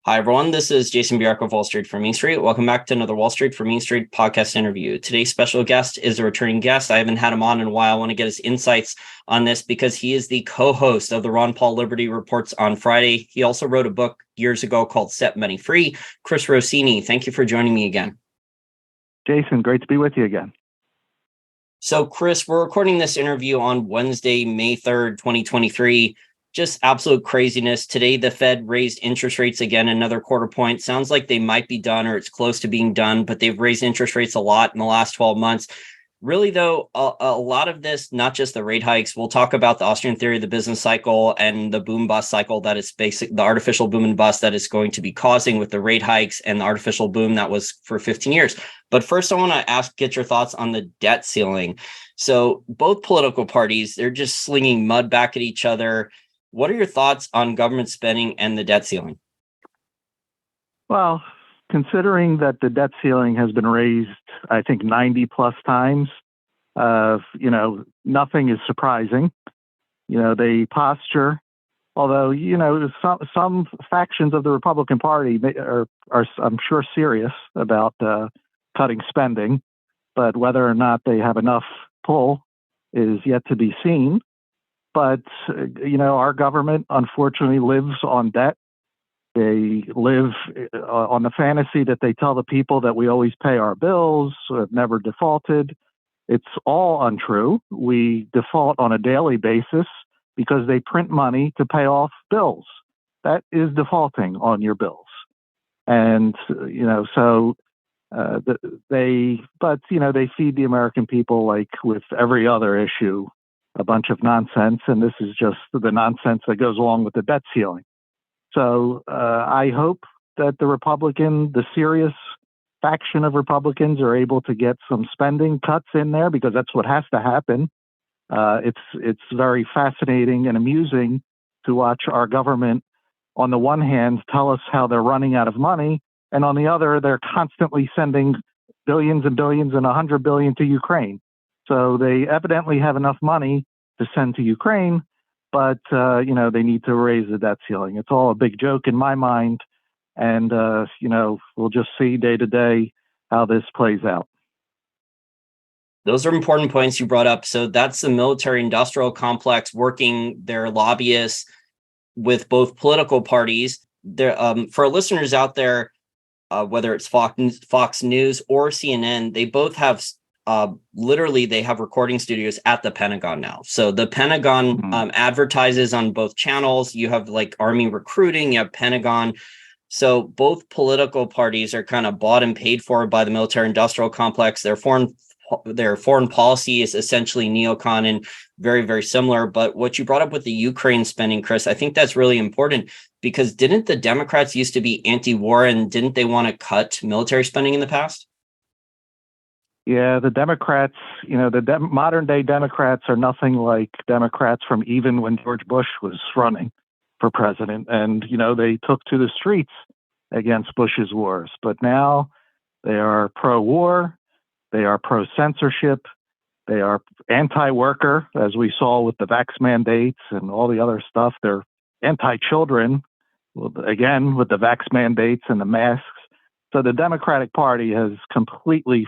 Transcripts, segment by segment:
Hi, everyone. This is Jason Burack of Wall Street for Main Street. Welcome back to another Wall Street for Main Street podcast interview. Today's special guest is a returning guest. I haven't had him on in a while. I want to get his insights on this because he is the co-host of the Ron Paul Liberty Reports on Friday. He also wrote a book years ago called Set Money Free. Chris Rossini, thank you for joining me again. Jason, great to be with you again. So, Chris, we're recording this interview on Wednesday, May 3rd, 2023. Just absolute craziness. Today, the Fed raised interest rates again, another quarter point. Sounds like they might be done or it's close to being done, but they've raised interest rates a lot in the last 12 months. Really, though, a lot of this, not just the rate hikes, we'll talk about the Austrian theory of the business cycle and the boom bust cycle that is the artificial boom and bust that is going to be causing with the rate hikes and the artificial boom that was for 15 years. But first, I want to get your thoughts on the debt ceiling. So both political parties, they're just slinging mud back at each other. What are your thoughts on government spending and the debt ceiling? Well, considering that the debt ceiling has been raised, I think 90 plus times, nothing is surprising. They posture, although, some factions of the Republican Party are I'm sure, serious about cutting spending, but whether or not they have enough pull is yet to be seen. But, our government, unfortunately, lives on debt. They live on the fantasy that they tell the people that we always pay our bills, have never defaulted. It's all untrue. We default on a daily basis because they print money to pay off bills. That is defaulting on your bills. And, they feed the American people, like with every other issue, a bunch of nonsense, and this is just the nonsense that goes along with the debt ceiling. So I hope that the serious faction of Republicans are able to get some spending cuts in there, because that's what has to happen. It's very fascinating and amusing to watch our government, on the one hand, tell us how they're running out of money, and on the other, they're constantly sending billions and billions and $100 billion to Ukraine. So they evidently have enough money to send to Ukraine, but, they need to raise the debt ceiling. It's all a big joke in my mind. And, we'll just see day to day how this plays out. Those are important points you brought up. So that's the military-industrial complex working their lobbyists with both political parties. There, for our listeners out there, whether it's Fox News or CNN, they both have literally they have recording studios at the Pentagon now. So the Pentagon advertises on both channels. You have like Army recruiting, you have Pentagon. So both political parties are kind of bought and paid for by the military industrial complex. Their foreign policy is essentially neocon and very, very similar. But what you brought up with the Ukraine spending, Chris, I think that's really important, because didn't the Democrats used to be anti-war, and didn't they want to cut military spending in the past? Yeah, the Democrats, modern day Democrats are nothing like Democrats from even when George Bush was running for president. And, they took to the streets against Bush's wars. But now they are pro-war, they are pro-censorship, they are anti-worker, as we saw with the vax mandates and all the other stuff. They're anti-children, again, with the vax mandates and the masks. So the Democratic Party has completely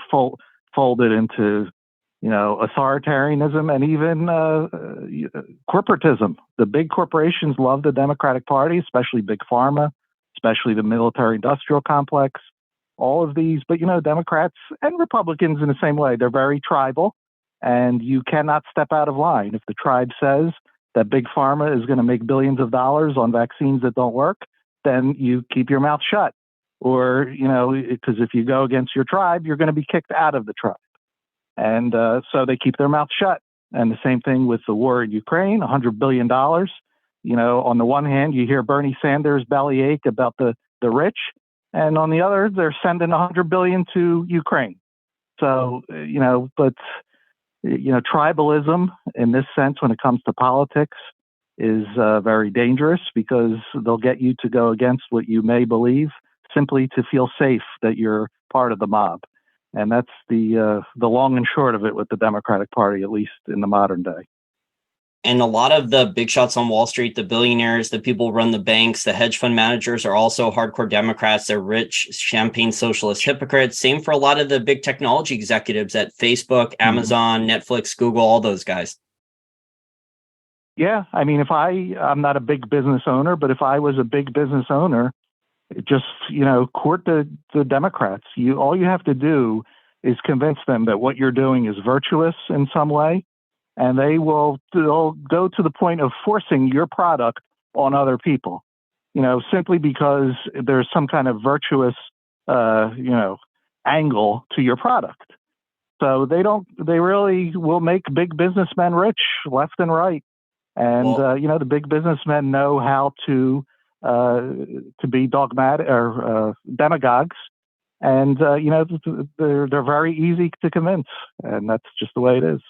folded into, authoritarianism and even corporatism. The big corporations love the Democratic Party, especially big pharma, especially the military-industrial complex, all of these. But, Democrats and Republicans in the same way, they're very tribal, and you cannot step out of line. If the tribe says that big pharma is going to make billions of dollars on vaccines that don't work, then you keep your mouth shut. Or, because if you go against your tribe, you're going to be kicked out of the tribe. And so they keep their mouth shut. And the same thing with the war in Ukraine, $100 billion. On the one hand, you hear Bernie Sanders bellyache about the rich. And on the other, they're sending $100 billion to Ukraine. So, tribalism in this sense, when it comes to politics, is very dangerous, because they'll get you to go against what you may believe, simply to feel safe that you're part of the mob. And that's the long and short of it with the Democratic Party, at least in the modern day. And a lot of the big shots on Wall Street, the billionaires, the people who run the banks, the hedge fund managers are also hardcore Democrats. They're rich, champagne socialist hypocrites. Same for a lot of the big technology executives at Facebook, Amazon, Netflix, Google, all those guys. Yeah, I mean, I'm not a big business owner, but if I was a big business owner, just, court the Democrats. All you have to do is convince them that what you're doing is virtuous in some way, and they'll go to the point of forcing your product on other people, simply because there's some kind of virtuous, angle to your product. So they really will make big businessmen rich left and right. And, the big businessmen know how to be dogmatic or demagogues. And, they're very easy to convince. And that's just the way it is.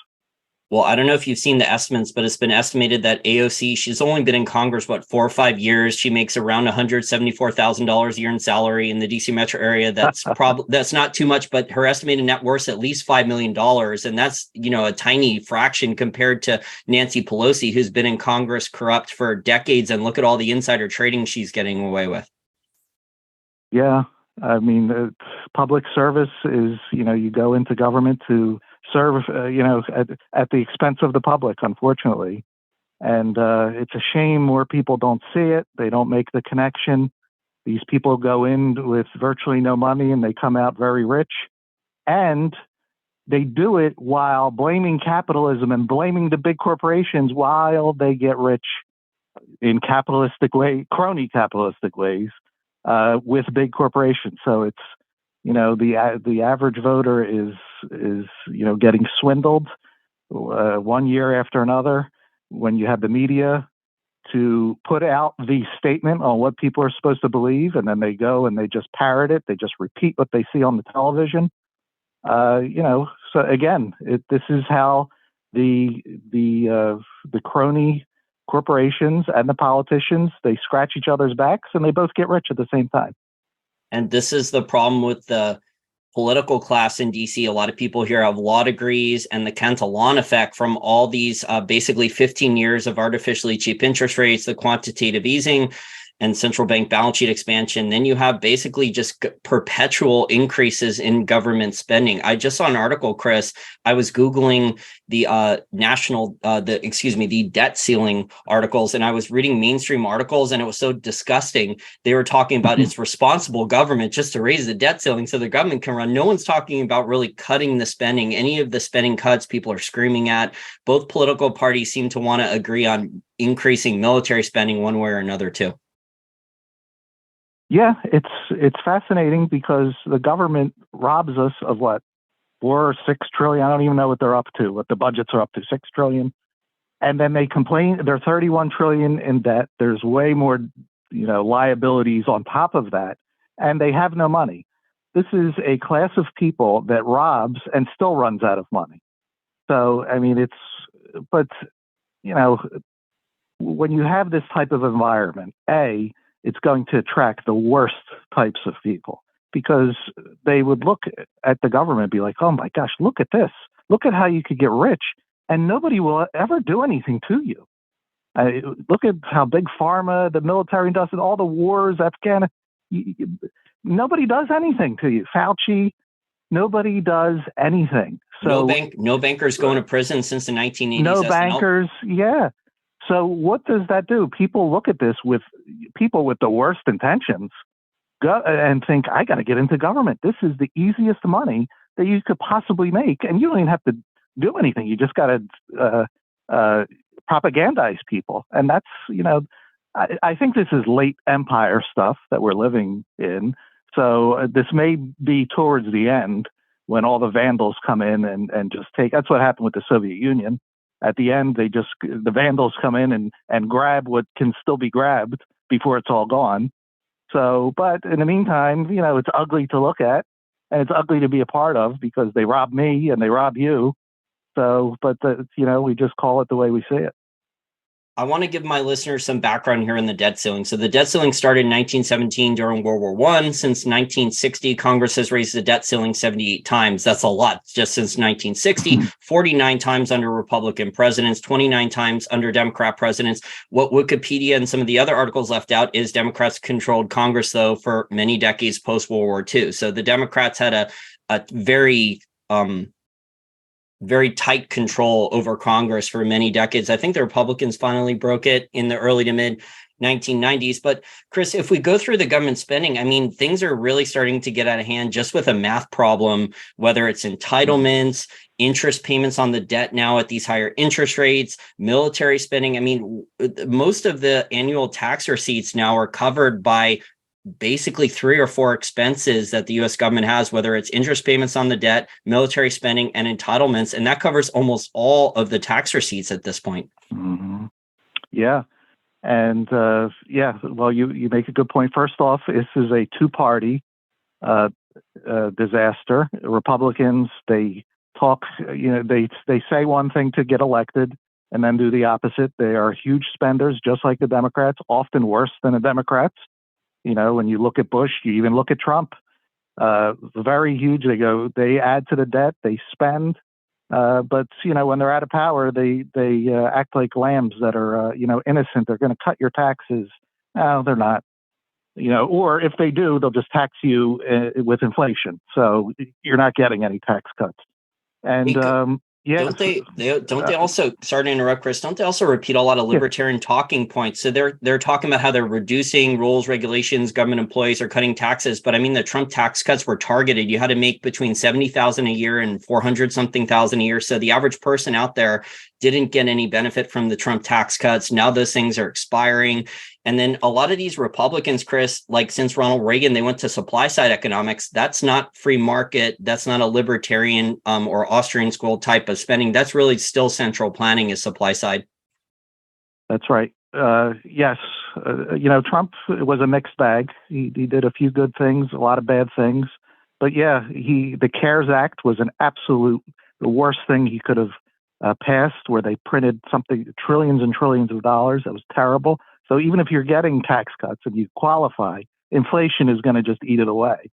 Well, I don't know if you've seen the estimates, but it's been estimated that AOC, she's only been in Congress, 4 or 5 years. She makes around $174,000 a year in salary in the DC metro area. That's that's not too much, but her estimated net worth at least $5 million. And that's, a tiny fraction compared to Nancy Pelosi, who's been in Congress corrupt for decades. And look at all the insider trading she's getting away with. Yeah. I mean, public service is, you go into government to serve, at the expense of the public, unfortunately. And it's a shame more people don't see it. They don't make the connection. These people go in with virtually no money and they come out very rich. And they do it while blaming capitalism and blaming the big corporations while they get rich in crony capitalistic ways with big corporations. So it's, the average voter is getting swindled 1 year after another when you have the media to put out the statement on what people are supposed to believe, and then they go and they just parrot it. They just repeat what they see on the television. So again, this is how the crony corporations and the politicians, they scratch each other's backs and they both get rich at the same time. And this is the problem with the political class in DC. A lot of people here have law degrees, and the Cantillon effect from all these basically 15 years of artificially cheap interest rates, the quantitative easing, and central bank balance sheet expansion. Then you have basically just perpetual increases in government spending. I just saw an article, Chris. I was Googling the the debt ceiling articles, and I was reading mainstream articles, and it was so disgusting. They were talking about it's responsible government just to raise the debt ceiling so the government can run. No one's talking about really cutting the spending. Any of the spending cuts people are screaming at. Both political parties seem to want to agree on increasing military spending one way or another too. Yeah, it's fascinating because the government robs us of what, 4 or 6 trillion. I don't even know what they're up to, what the budgets are up to, 6 trillion. And then they complain they're 31 trillion in debt. There's way more, liabilities on top of that, and they have no money. This is a class of people that robs and still runs out of money. So, I mean, when you have this type of environment, it's going to attract the worst types of people because they would look at the government and be like, oh my gosh, look at this. Look at how you could get rich and nobody will ever do anything to you. Look at how big pharma, the military does it, all the wars, Afghanistan. Nobody does anything to you. Fauci, nobody does anything. So no bankers going to prison since the 1980s. No bankers, yeah. So what does that do? People look at this with people with the worst intentions and think, I got to get into government. This is the easiest money that you could possibly make. And you don't even have to do anything. You just got to propagandize people. And that's, I think this is late empire stuff that we're living in. So this may be towards the end when all the vandals come in and just take, that's what happened with the Soviet Union. At the end, the vandals come in and grab what can still be grabbed before it's all gone. So, but in the meantime, it's ugly to look at and it's ugly to be a part of because they rob me and they rob you. So, but we just call it the way we see it. I want to give my listeners some background here in the debt ceiling. So the debt ceiling started in 1917 during World War I. Since 1960, Congress has raised the debt ceiling 78 times. That's a lot just since 1960, 49 times under Republican presidents, 29 times under Democrat presidents. What Wikipedia and some of the other articles left out is Democrats controlled Congress, though, for many decades post-World War II. So the Democrats had a very very tight control over Congress for many decades. I think the Republicans finally broke it in the early to mid 1990s. But Chris, if we go through the government spending, I mean, things are really starting to get out of hand just with a math problem, whether it's entitlements, interest payments on the debt now at these higher interest rates, military spending. I mean, most of the annual tax receipts now are covered by basically 3 or 4 expenses that the U.S. government has, whether it's interest payments on the debt, military spending, and entitlements. And that covers almost all of the tax receipts at this point. Mm-hmm. Yeah. And well, you make a good point. First off, this is a two-party disaster. Republicans, they talk, they say one thing to get elected and then do the opposite. They are huge spenders, just like the Democrats, often worse than the Democrats. When you look at Bush, you even look at Trump, very huge. They add to the debt, they spend, but when they're out of power, they act like lambs that are innocent. They're going to cut your taxes. No, they're not. Or if they do, they'll just tax you with inflation. So you're not getting any tax cuts. And yeah, don't they also, sorry to interrupt, Chris, don't they also repeat a lot of libertarian talking points? So they're talking about how they're reducing rules, regulations, government employees are cutting taxes. But I mean, the Trump tax cuts were targeted. You had to make between 70,000 a year and 400 something thousand a year. So the average person out there didn't get any benefit from the Trump tax cuts. Now those things are expiring. And then a lot of these Republicans, Chris, like since Ronald Reagan, they went to supply side economics. That's not free market. That's not a libertarian or Austrian school type of spending. That's really still central planning is supply side. That's right. Yes. Trump was a mixed bag. He did a few good things, a lot of bad things. But yeah, the CARES Act was the worst thing he could have passed, where they printed trillions and trillions of dollars. That was terrible. So even if you're getting tax cuts and you qualify, inflation is going to just eat it away.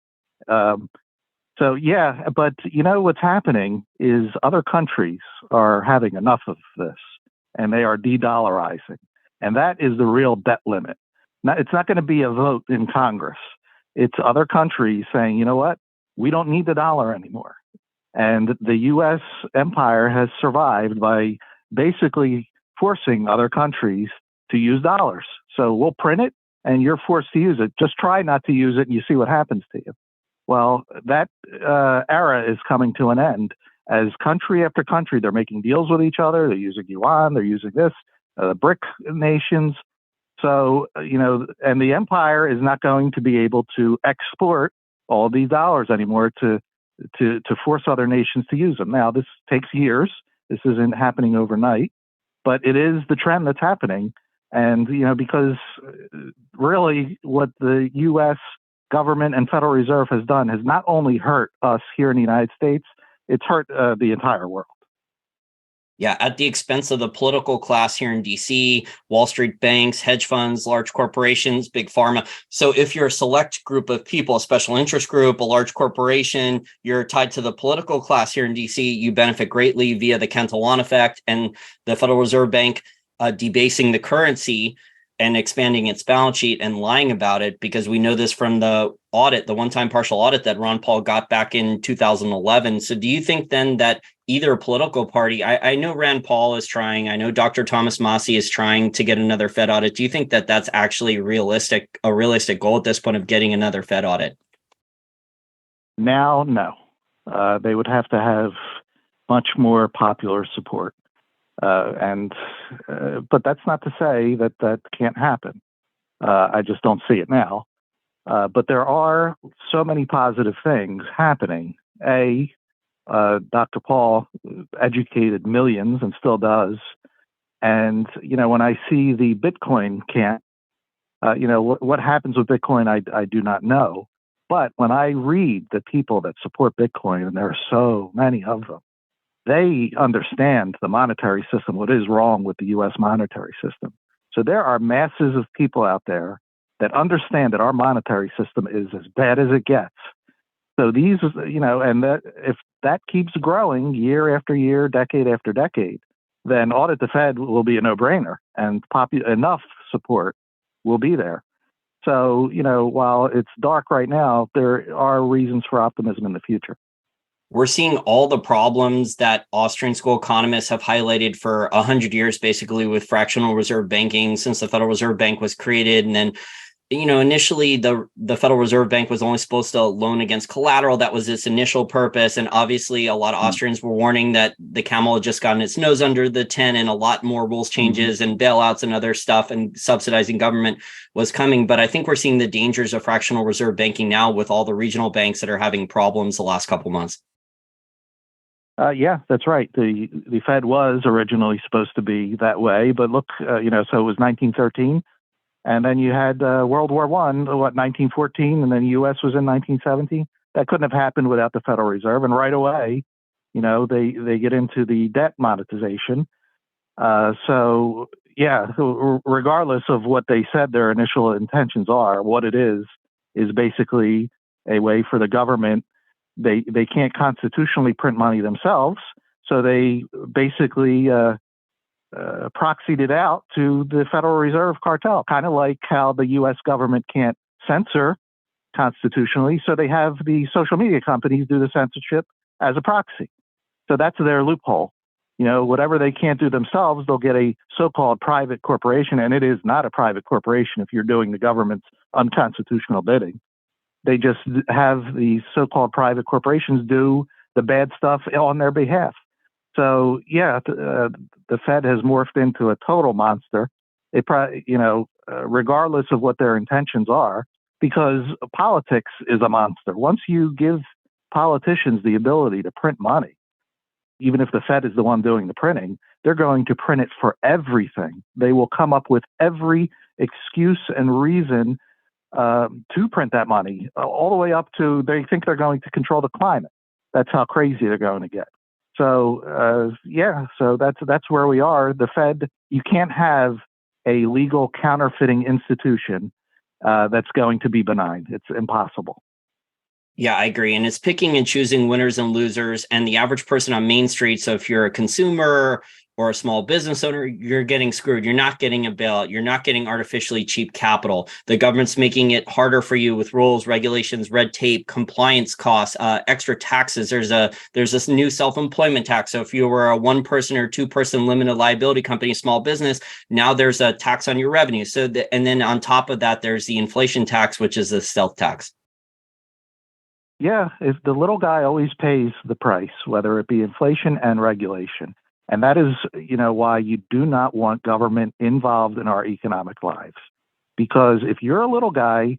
So yeah, but what's happening is other countries are having enough of this, and they are de-dollarizing, and that is the real debt limit. Now, it's not going to be a vote in Congress. It's other countries saying, you know what, we don't need the dollar anymore. And the U.S. empire has survived by basically forcing other countries to use dollars. So we'll print it and you're forced to use it. Just try not to use it and you see what happens to you. Well, that era is coming to an end as country after country, they're making deals with each other. They're using yuan, they're using this, the BRIC nations. So, and the empire is not going to be able to export all these dollars anymore to force other nations to use them. Now, this takes years. This isn't happening overnight, but it is the trend that's happening. And, because really what the U.S. government and Federal Reserve has done has not only hurt us here in the United States, it's hurt the entire world. Yeah, at the expense of the political class here in DC, Wall Street banks, hedge funds, large corporations, big pharma. So if you're a select group of people, a special interest group, a large corporation, you're tied to the political class here in DC, you benefit greatly via the Cantillon effect and the Federal Reserve Bank debasing the currency and expanding its balance sheet and lying about it, because we know this from the audit, the one-time partial audit that Ron Paul got back in 2011. So do you think then that either political party, I know Rand Paul is trying, I know Dr. Thomas Massie is trying to get another Fed audit. Do you think that that's actually a realistic goal at this point of getting another Fed audit? Now, no. They would have to have much more popular support. But that's not to say that can't happen. I just don't see it now. But there are so many positive things happening. Dr. Paul educated millions and still does. And, when I see the Bitcoin camp, what happens with Bitcoin, I do not know. But when I read the people that support Bitcoin, and there are so many of them, they understand the monetary system, what is wrong with the U.S. monetary system. So there are masses of people out there that understand that our monetary system is as bad as it gets. So these, and that if that keeps growing year after year, decade after decade, then audit the Fed will be a no-brainer, and enough support will be there. So, while it's dark right now, there are reasons for optimism in the future. We're seeing all the problems that Austrian school economists have highlighted for 100 years, basically, with fractional reserve banking since the Federal Reserve Bank was created. And then, initially the Federal Reserve Bank was only supposed to loan against collateral. That was its initial purpose. And obviously, a lot of Austrians were warning that the camel had just gotten its nose under the tent, and a lot more rules changes and bailouts and other stuff and subsidizing government was coming. But I think we're seeing the dangers of fractional reserve banking now with all the regional banks that are having problems the last couple of months. Yeah, that's right. The Fed was originally supposed to be that way, but look, so it was 1913, and then you had World War I, 1914, and then the U.S. was in 1917. That couldn't have happened without the Federal Reserve, and right away, they get into the debt monetization. So yeah, regardless of what they said their initial intentions are, what it is basically a way for the government. They can't constitutionally print money themselves, so they basically proxied it out to the Federal Reserve cartel, kind of like how the U.S. government can't censor constitutionally, so they have the social media companies do the censorship as a proxy. So that's their loophole. Whatever they can't do themselves, they'll get a so-called private corporation, and it is not a private corporation if you're doing the government's unconstitutional bidding. They just have these so-called private corporations do the bad stuff on their behalf. So yeah, the Fed has morphed into a total monster. It probably, regardless of what their intentions are, because politics is a monster. Once you give politicians the ability to print money, even if the Fed is the one doing the printing, they're going to print it for everything. They will come up with every excuse and reason to print that money, all the way up to they think they're going to control the climate. That's how crazy they're going to get. So so that's where we are. The Fed, you can't have a legal counterfeiting institution that's going to be benign. It's impossible. Yeah, I agree. And it's picking and choosing winners and losers. And the average person on Main Street, so if you're a consumer or a small business owner, you're getting screwed. You're not getting a bailout. You're not getting artificially cheap capital. The government's making it harder for you with rules, regulations, red tape, compliance costs, extra taxes. There's this new self-employment tax. So if you were a one-person or two-person limited liability company, small business, now there's a tax on your revenue. And then on top of that, there's the inflation tax, which is a stealth tax. Yeah, if the little guy always pays the price, whether it be inflation and regulation. And that is, why you do not want government involved in our economic lives. Because if you're a little guy,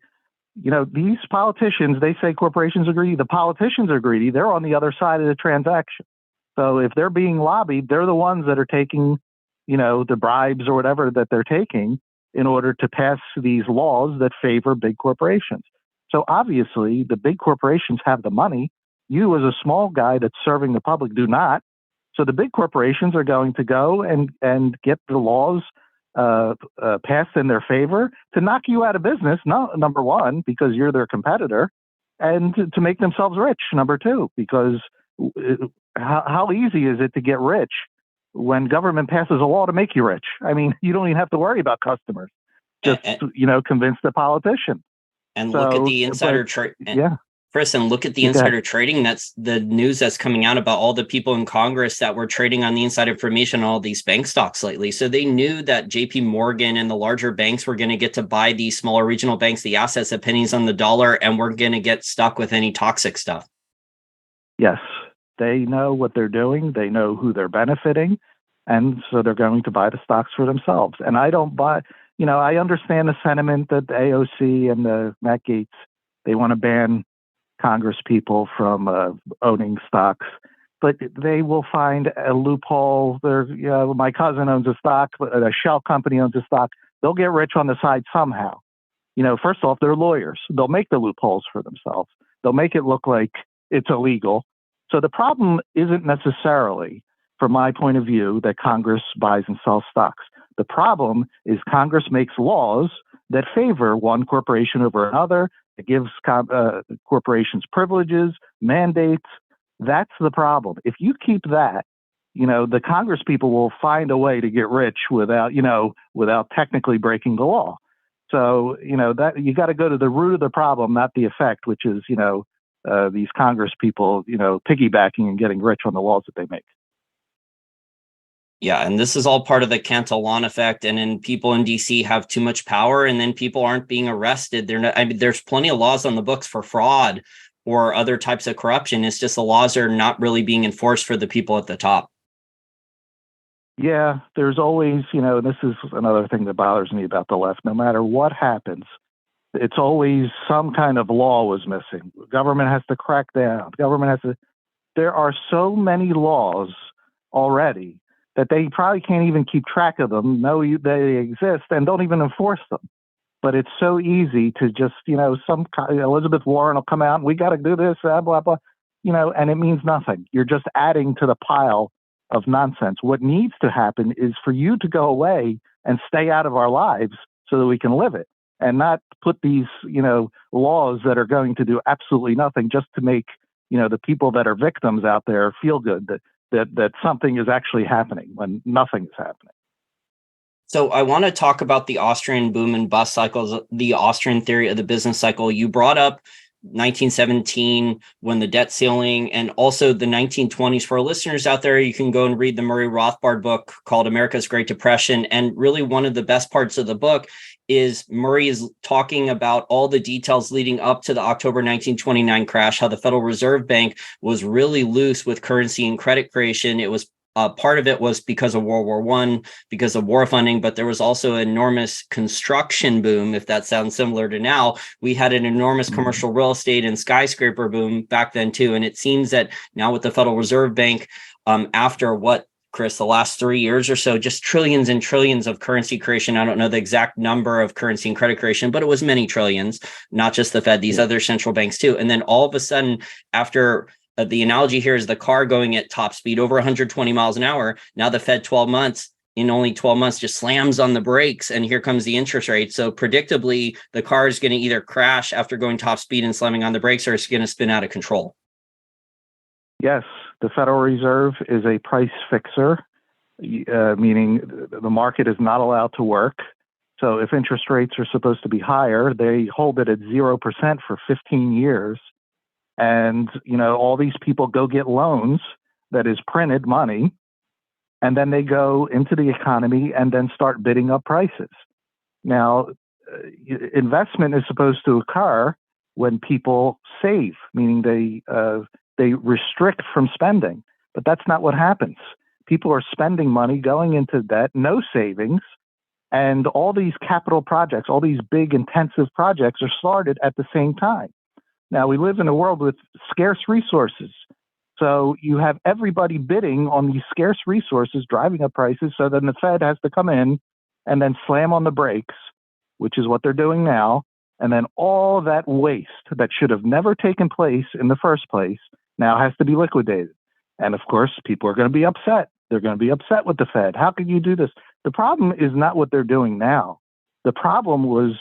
these politicians, they say corporations are greedy. The politicians are greedy. They're on the other side of the transaction. So if they're being lobbied, they're the ones that are taking, the bribes or whatever that they're taking in order to pass these laws that favor big corporations. So obviously, the big corporations have the money. You, as a small guy that's serving the public, do not. So the big corporations are going to go and get the laws passed in their favor to knock you out of business, number one, because you're their competitor, and to make themselves rich, number two, because how easy is it to get rich when government passes a law to make you rich? I mean, you don't even have to worry about customers. Just, convince the politician. And look at the insider trade. Yeah. Chris, and look at the insider trading. That's the news that's coming out about all the people in Congress that were trading on the inside information on all these bank stocks lately. So they knew that JP Morgan and the larger banks were going to get to buy these smaller regional banks, the assets at pennies on the dollar, and we're going to get stuck with any toxic stuff. Yes, they know what they're doing. They know who they're benefiting. And so they're going to buy the stocks for themselves. And I don't buy... I understand the sentiment that the AOC and the Matt Gaetz, they want to ban Congress people from owning stocks, but they will find a loophole. My cousin owns a stock, a shell company owns a stock. They'll get rich on the side somehow. First off, they're lawyers. They'll make the loopholes for themselves. They'll make it look like it's illegal. So the problem isn't necessarily, from my point of view, that Congress buys and sells stocks. The problem is Congress makes laws that favor one corporation over another. It gives corporations privileges, mandates. That's the problem. If you keep that, the Congress people will find a way to get rich without technically breaking the law. So, that you got to go to the root of the problem, not the effect, which is, these Congress people, piggybacking and getting rich on the laws that they make. Yeah, and this is all part of the Cantillon effect. And then people in DC have too much power, and then people aren't being arrested. There's plenty of laws on the books for fraud or other types of corruption. It's just the laws are not really being enforced for the people at the top. Yeah, there's always, this is another thing that bothers me about the left. No matter what happens, it's always some kind of law was missing. Government has to crack down. There are so many laws already that they probably can't even keep track of them, know they exist, and don't even enforce them. But it's so easy to just, Elizabeth Warren will come out and we got to do this, blah, blah, blah, and it means nothing. You're just adding to the pile of nonsense. What needs to happen is for you to go away and stay out of our lives so that we can live it, and not put these, laws that are going to do absolutely nothing just to make, the people that are victims out there feel good that something is actually happening when nothing is happening. So I want to talk about the Austrian boom and bust cycles, the Austrian theory of the business cycle. You brought up 1917 when the debt ceiling, and also the 1920s. For our listeners out there, you can go and read the Murray Rothbard book called America's Great Depression. And really one of the best parts of the book is Murray is talking about all the details leading up to the October 1929 crash, how the Federal Reserve Bank was really loose with currency and credit creation. It was part of it was because of World War I, because of war funding, but there was also an enormous construction boom. If that sounds similar to now, we had an enormous commercial real estate and skyscraper boom back then too. And it seems that now with the Federal Reserve Bank, after what, Chris, the last 3 years or so, just trillions and trillions of currency creation. I don't know the exact number of currency and credit creation, but it was many trillions, not just the Fed, these other central banks too. And then all of a sudden, after the analogy here is the car going at top speed over 120 miles an hour. Now the Fed in only 12 months just slams on the brakes, and here comes the interest rate. So predictably, the car is going to either crash after going top speed and slamming on the brakes, or it's going to spin out of control. Yes, the Federal Reserve is a price fixer, meaning the market is not allowed to work. So if interest rates are supposed to be higher, they hold it at 0% for 15 years. And, all these people go get loans that is printed money, and then they go into the economy and then start bidding up prices. Now, investment is supposed to occur when people save, meaning they restrict from spending. But that's not what happens. People are spending money, going into debt, no savings, and all these capital projects, all these big intensive projects are started at the same time. Now, we live in a world with scarce resources. So you have everybody bidding on these scarce resources, driving up prices. So then the Fed has to come in and then slam on the brakes, which is what they're doing now. And then all that waste that should have never taken place in the first place now has to be liquidated. And of course, people are going to be upset. They're going to be upset with the Fed. How could you do this? The problem is not what they're doing now. The problem was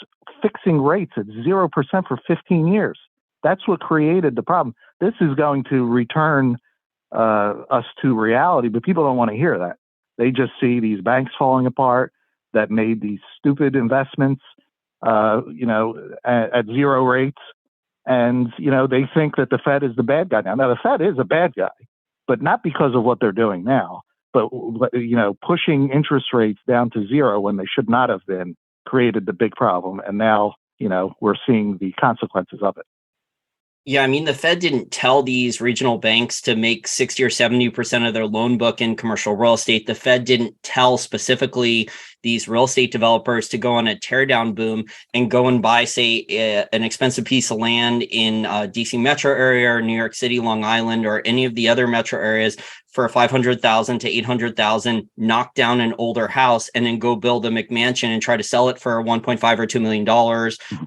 fixing rates at 0% for 15 years. That's what created the problem. This is going to return us to reality, but people don't want to hear that. They just see these banks falling apart that made these stupid investments, at zero rates. And, they think that the Fed is the bad guy now. Now, the Fed is a bad guy, but not because of what they're doing now. But, pushing interest rates down to zero when they should not have been created the big problem. And now, we're seeing the consequences of it. Yeah, I mean, the Fed didn't tell these regional banks to make 60 or 70% of their loan book in commercial real estate. The Fed didn't tell specifically these real estate developers to go on a teardown boom and go and buy, say, an expensive piece of land in DC metro area or New York City, Long Island, or any of the other metro areas for 500,000 to 800,000, knock down an older house, and then go build a McMansion and try to sell it for 1.5 or $2 million,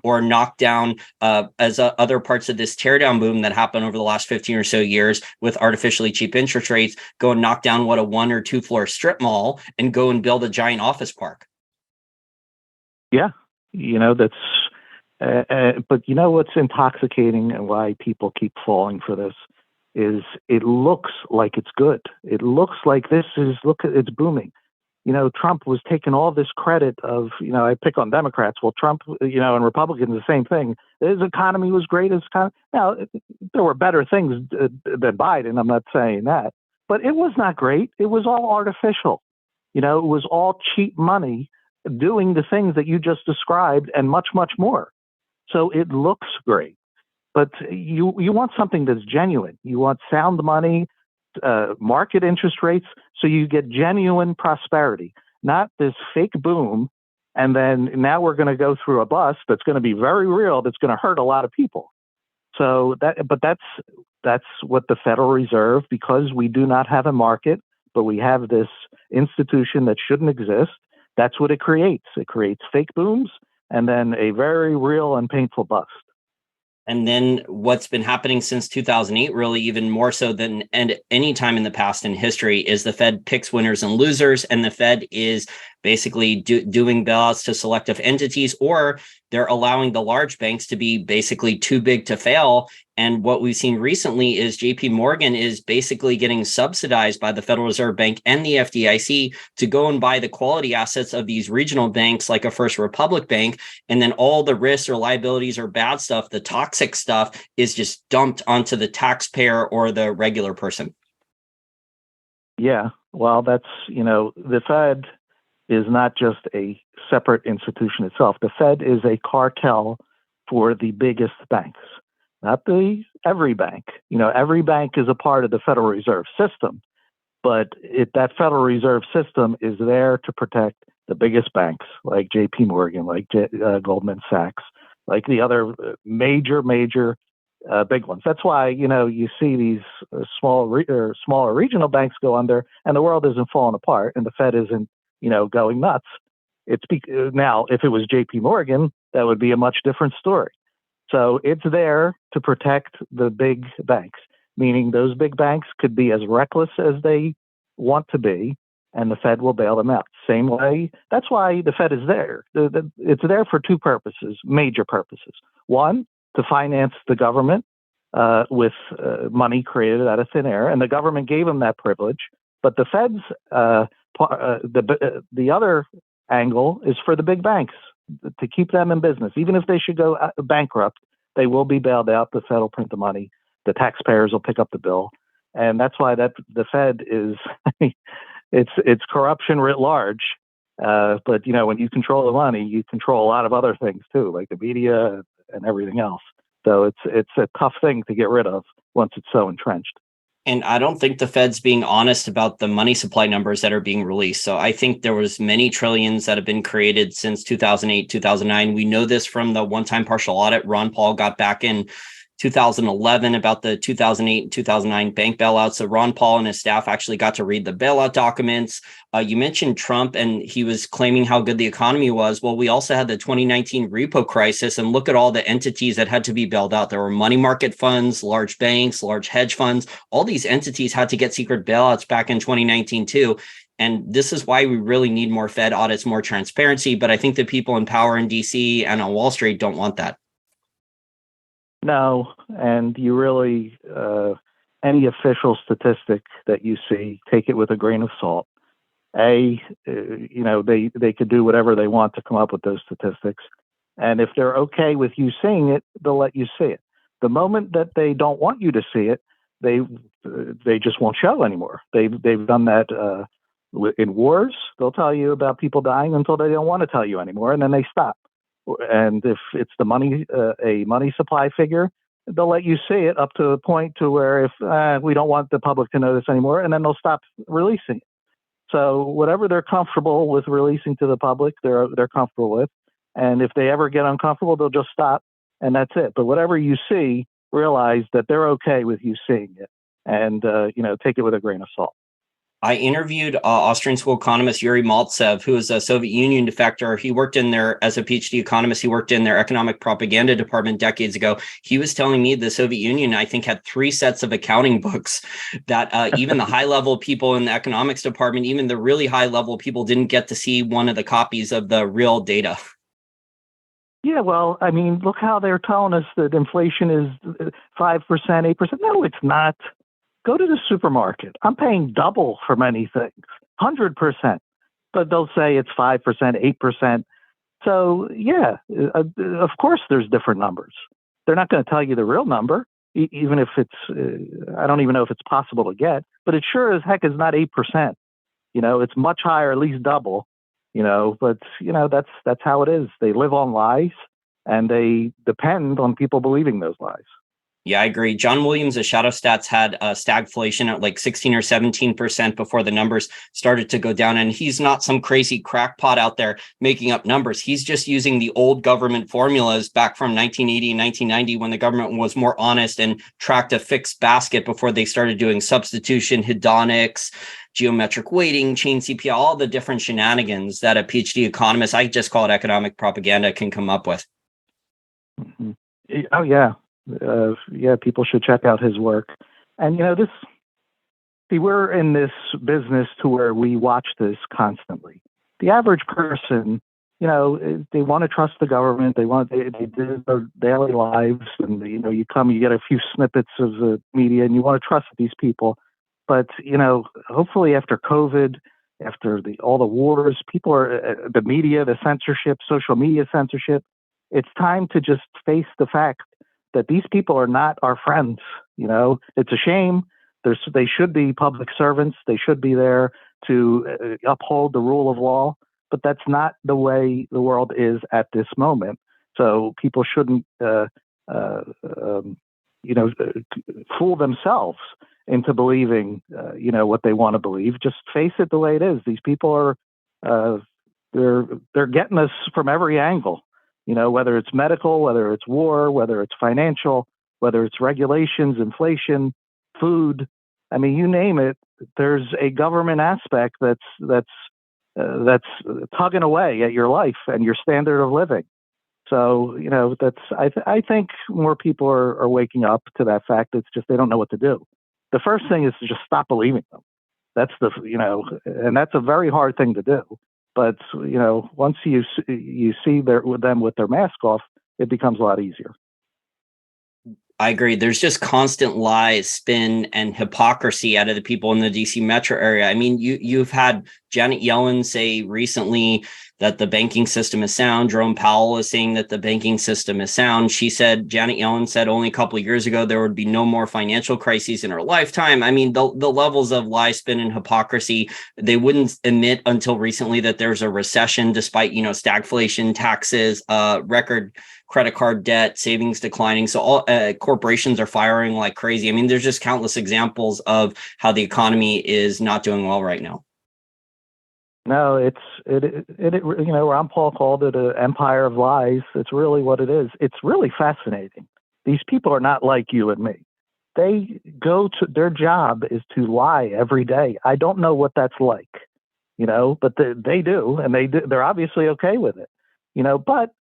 or knock down other parts of this teardown boom that happened over the last 15 or so years with artificially cheap interest rates, go and knock down what a 1 or 2 floor strip mall and go and build a giant office park. Yeah, that's. But what's intoxicating and why people keep falling for this is it looks like it's good. It looks like it's booming. Trump was taking all this credit of, I pick on Democrats. Well, Trump, and Republicans, the same thing. His economy was great. Now, there were better things than Biden. I'm not saying that. But it was not great. It was all artificial. It was all cheap money doing the things that you just described and much, much more. So it looks great. But you want something that's genuine. You want sound money, market interest rates, so you get genuine prosperity, not this fake boom. And then now we're going to go through a bust that's going to be very real, that's going to hurt a lot of people. So that's what the Federal Reserve, because we do not have a market, but we have this institution that shouldn't exist. That's what it creates. It creates fake booms and then a very real and painful bust. And then what's been happening since 2008, really even more so than any time in the past in history, is the Fed picks winners and losers, and the Fed is basically doing bailouts to selective entities, or they're allowing the large banks to be basically too big to fail. And what we've seen recently is JP Morgan is basically getting subsidized by the Federal Reserve Bank and the FDIC to go and buy the quality assets of these regional banks like a First Republic Bank. And then all the risks or liabilities or bad stuff, the toxic stuff, is just dumped onto the taxpayer or the regular person. Yeah, well, that's, the Fed is not just a separate institution itself. The Fed is a cartel for the biggest banks, not every bank. Every bank is a part of the Federal Reserve System, but that Federal Reserve System is there to protect the biggest banks like JP Morgan, like Goldman Sachs, like the other major big ones. That's why, you see these smaller regional banks go under, and the world isn't falling apart, and the Fed isn't, going nuts. Now, if it was JP Morgan, that would be a much different story. So it's there to protect the big banks, meaning those big banks could be as reckless as they want to be, and the Fed will bail them out. Same way. That's why the Fed is there. It's there for two purposes, major purposes. One, to finance the government with money created out of thin air, and the government gave them that privilege. But the Fed's the other angle is for the big banks, to keep them in business. Even if they should go bankrupt, they will be bailed out. The Fed will print the money. The taxpayers will pick up the bill, and that's why the Fed is it's corruption writ large. But when you control the money, you control a lot of other things too, like the media and everything else. So it's a tough thing to get rid of once it's so entrenched. And I don't think the Fed's being honest about the money supply numbers that are being released. So I think there was many trillions that have been created since 2008, 2009. We know this from the one-time partial audit Ron Paul got back in 2011 about the 2008 and 2009 bank bailouts. So Ron Paul and his staff actually got to read the bailout documents. You mentioned Trump, and he was claiming how good the economy was. Well, we also had the 2019 repo crisis, and look at all the entities that had to be bailed out. There were money market funds, large banks, large hedge funds. All these entities had to get secret bailouts back in 2019 too. And this is why we really need more Fed audits, more transparency. But I think the people in power in DC and on Wall Street don't want that. No, and you really, any official statistic that you see, take it with a grain of salt. They could do whatever they want to come up with those statistics. And if they're okay with you seeing it, they'll let you see it. The moment that they don't want you to see it, they just won't show anymore. They've done that in wars. They'll tell you about people dying until they don't want to tell you anymore, and then they stop. And if it's a money supply figure, they'll let you see it up to a point to where if we don't want the public to know this anymore, and then they'll stop releasing it. So whatever they're comfortable with releasing to the public, they're comfortable with. And if they ever get uncomfortable, they'll just stop, and that's it. But whatever you see, realize that they're okay with you seeing it. and take it with a grain of salt. I interviewed Austrian school economist Yuri Maltsev, who is a Soviet Union defector. He worked in there as a PhD economist. He worked in their economic propaganda department decades ago. He was telling me the Soviet Union, I think, had 3 sets of accounting books that even the high-level people in the economics department, even the really high-level people, didn't get to see one of the copies of the real data. Yeah, well, I mean, look how they're telling us that inflation is 5%, 8%. No, it's not. Go to the supermarket. I'm paying double for many things, 100%. But they'll say it's 5%, 8%. So, yeah, of course there's different numbers. They're not going to tell you the real number, even if it's, I don't even know if it's possible to get, but it sure as heck is not 8%. It's much higher, at least double, but, that's how it is. They live on lies, and they depend on people believing those lies. Yeah, I agree. John Williams of Shadow Stats had stagflation at like 16 or 17% before the numbers started to go down. And he's not some crazy crackpot out there making up numbers. He's just using the old government formulas back from 1980 and 1990 when the government was more honest and tracked a fixed basket before they started doing substitution, hedonics, geometric weighting, chain CPI, all the different shenanigans that a PhD economist, I just call it economic propaganda, can come up with. Mm-hmm. Oh, yeah. People should check out his work. And, we're in this business to where we watch this constantly. The average person, they want to trust the government. They do their daily lives, and, you get a few snippets of the media, and you want to trust these people. But, hopefully after COVID, after all the wars, people are, the media, the censorship, social media censorship, it's time to just face the fact that these people are not our friends. It's a shame. They should be public servants. They should be there to uphold the rule of law, but that's not the way the world is at this moment. So people shouldn't, fool themselves into believing, what they want to believe. Just face it the way it is. These people are, they're getting us from every angle. Whether it's medical, whether it's war, whether it's financial, whether it's regulations, inflation, food. I mean, you name it. There's a government aspect that's tugging away at your life and your standard of living. So, I think more people are waking up to that fact. It's just they don't know what to do. The first thing is to just stop believing them. That's and that's a very hard thing to do. But, once you see them with their mask off, it becomes a lot easier. I agree. There's just constant lies, spin, and hypocrisy out of the people in the DC metro area. I mean, you've had Janet Yellen say recently that the banking system is sound. Jerome Powell is saying that the banking system is sound. Janet Yellen said only a couple of years ago there would be no more financial crises in her lifetime. I mean, the levels of lie, spin, and hypocrisy, they wouldn't admit until recently that there's a recession, despite, stagflation, taxes, record credit card debt, savings declining. So all corporations are firing like crazy. I mean, there's just countless examples of how the economy is not doing well right now. No, it Ron Paul called it an empire of lies. It's really what it is. It's really fascinating. These people are not like you and me. Their job is to lie every day. I don't know what that's like, but they do, and they're obviously okay with it, but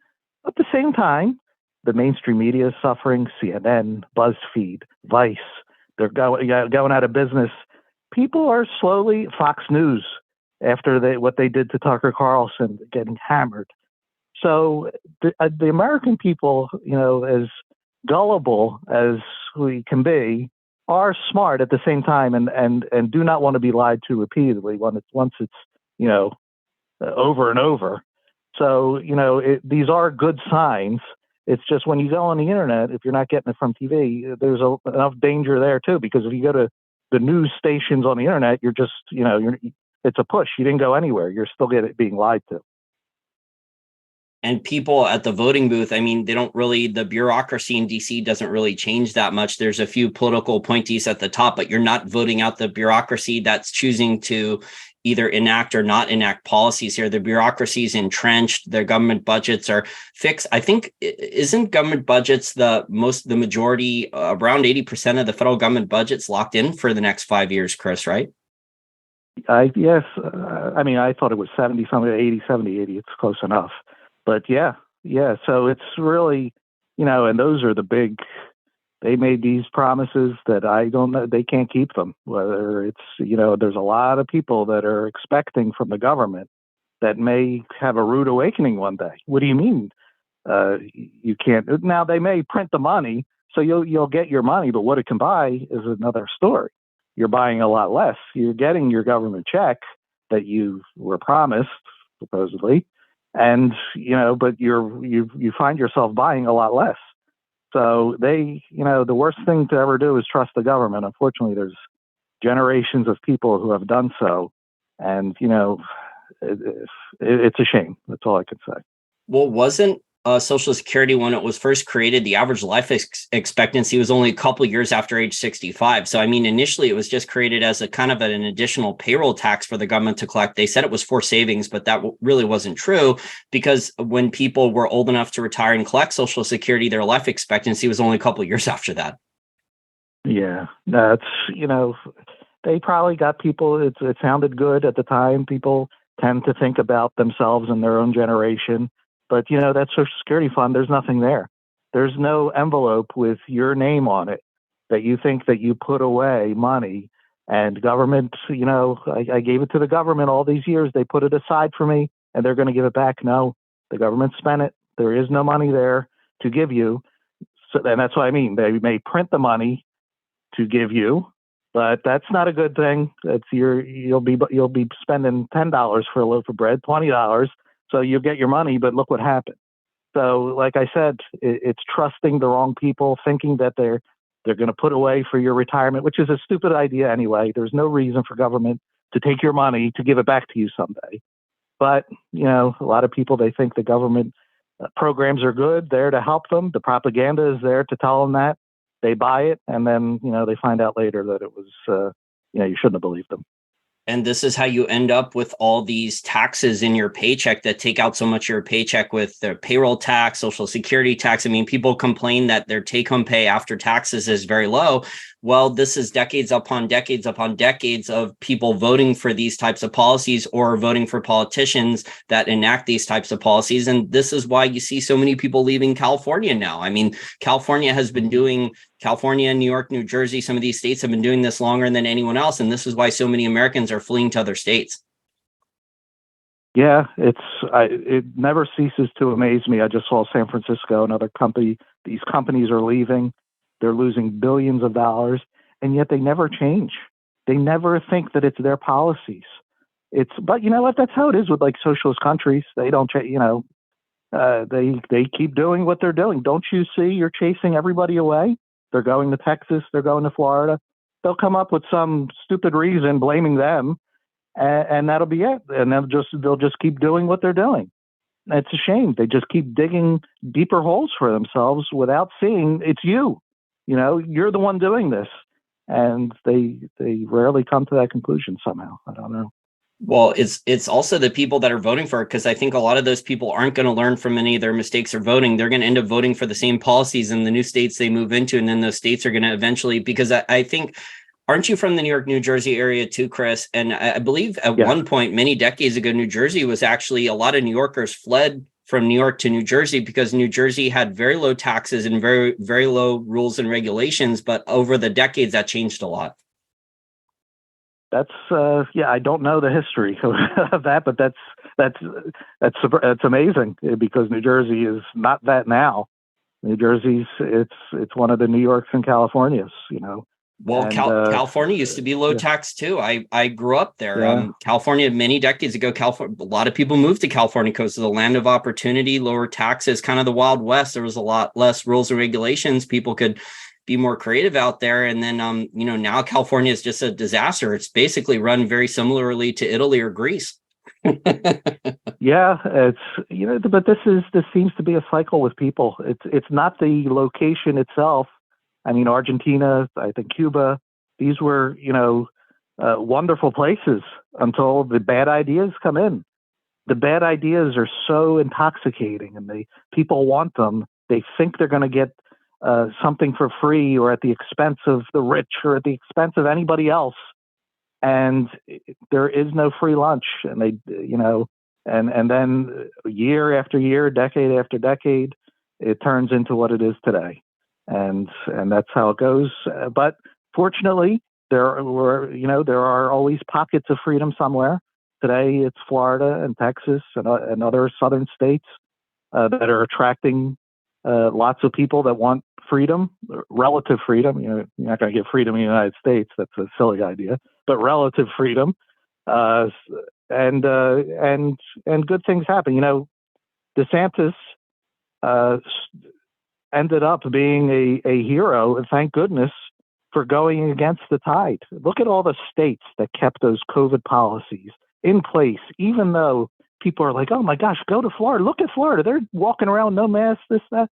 at the same time, the mainstream media is suffering. CNN, BuzzFeed, Vice, they're going out of business. People are slowly, Fox News, after what they did to Tucker Carlson, getting hammered. So the American people, as gullible as we can be, are smart at the same time, and do not want to be lied to repeatedly once it's over and over. So these are good signs. It's just when you go on the internet, if you're not getting it from TV, there's enough danger there too. Because if you go to the news stations on the internet, you're just it's a push. You didn't go anywhere. You're still being lied to. And people at the voting booth, I mean, the bureaucracy in DC doesn't really change that much. There's a few political appointees at the top, but you're not voting out the bureaucracy that's choosing to either enact or not enact policies here. The bureaucracy is entrenched. Their government budgets are fixed. I think, isn't government budgets the majority, around 80% of the federal government budget's locked in for the next 5 years, Chris, right? Yes. I mean, I thought it was 70 something, 80, 70, 80. It's close enough. But yeah. So it's really, and those are the big, they made these promises that I don't know, they can't keep them. Whether it's, there's a lot of people that are expecting from the government that may have a rude awakening one day. What do you mean? You can't. Now they may print the money, so you'll get your money, but what it can buy is another story. You're buying a lot less. You're getting your government check that you were promised, supposedly, and but you find yourself buying a lot less. So the worst thing to ever do is trust the government. Unfortunately, there's generations of people who have done so, and it's a shame. That's all I can say. Well, wasn't Social Security, when it was first created, the average life expectancy was only a couple of years after age 65. So, I mean, initially it was just created as a kind of an additional payroll tax for the government to collect. They said it was for savings, but that really wasn't true, because when people were old enough to retire and collect Social Security, their life expectancy was only a couple of years after that. Yeah, that's, they probably got people, it sounded good at the time. People tend to think about themselves and their own generation. But, that Social Security fund, there's nothing there. There's no envelope with your name on it that you think that you put away money. And government, I gave it to the government all these years. They put it aside for me and they're going to give it back. No, the government spent it. There is no money there to give you. So, and that's what I mean. They may print the money to give you, but that's not a good thing. You'll be spending $10 for a loaf of bread, $20. So you get your money, but look what happened. So, like I said, it's trusting the wrong people, thinking that they're going to put away for your retirement, which is a stupid idea anyway. There's no reason for government to take your money to give it back to you someday. But, a lot of people, they think the government programs are good, there to help them. The propaganda is there to tell them that. They buy it, and then, they find out later that it was, you shouldn't have believed them. And this is how you end up with all these taxes in your paycheck that take out so much of your paycheck, with the payroll tax, Social Security tax. I mean, people complain that their take-home pay after taxes is very low. Well, this is decades upon decades upon decades of people voting for these types of policies or voting for politicians that enact these types of policies. And this is why you see so many people leaving California now. I mean, California, New York, New Jersey, some of these states have been doing this longer than anyone else. And this is why so many Americans are fleeing to other states. Yeah, it never ceases to amaze me. I just saw San Francisco, another company. These companies are leaving. They're losing billions of dollars, and yet they never change. They never think that it's their policies. But you know what? That's how it is with like socialist countries. They don't change. They keep doing what they're doing. Don't you see? You're chasing everybody away. They're going to Texas. They're going to Florida. They'll come up with some stupid reason blaming them, and that'll be it. And they'll just keep doing what they're doing. It's a shame. They just keep digging deeper holes for themselves without seeing it's you. You're the one doing this, and they rarely come to that conclusion somehow. I don't know. Well, it's also the people that are voting for it, because I think a lot of those people aren't going to learn from any of their mistakes of voting. They're going to end up voting for the same policies in the new states they move into, and then those states are going to eventually, because I think, aren't you from the New York, New Jersey area too, Chris? And I believe at one point, many decades ago, New Jersey was actually, a lot of New Yorkers fled from New York to New Jersey because New Jersey had very low taxes and very, very low rules and regulations. But over the decades, that changed a lot. That's I don't know the history of that, but that's amazing, because New Jersey is not that now. New Jersey's it's one of the New Yorks and Californias, Well, and, California used to be low tax too. I grew up there. Yeah. California, many decades ago, California, a lot of people moved to California because of the land of opportunity, lower taxes, kind of the Wild West. There was a lot less rules and regulations. People could be more creative out there. And then, now California is just a disaster. It's basically run very similarly to Italy or Greece. Yeah, it's, but this seems to be a cycle with people. It's not the location itself. I mean, Argentina, I think Cuba, these were, wonderful places until the bad ideas come in. The bad ideas are so intoxicating, and people want them. They think they're going to get something for free, or at the expense of the rich, or at the expense of anybody else. And there is no free lunch. And and then year after year, decade after decade, it turns into what it is today. And that's how it goes. But fortunately, there are always pockets of freedom somewhere. Today, it's Florida and Texas and other southern states that are attracting lots of people that want freedom, relative freedom. You're not going to get freedom in the United States. That's a silly idea. But relative freedom, and good things happen. DeSantis ended up being a hero, and thank goodness for going against the tide. Look at all the states that kept those COVID policies in place, even though people are like, "Oh my gosh, go to Florida! Look at Florida; they're walking around no mask, this, that."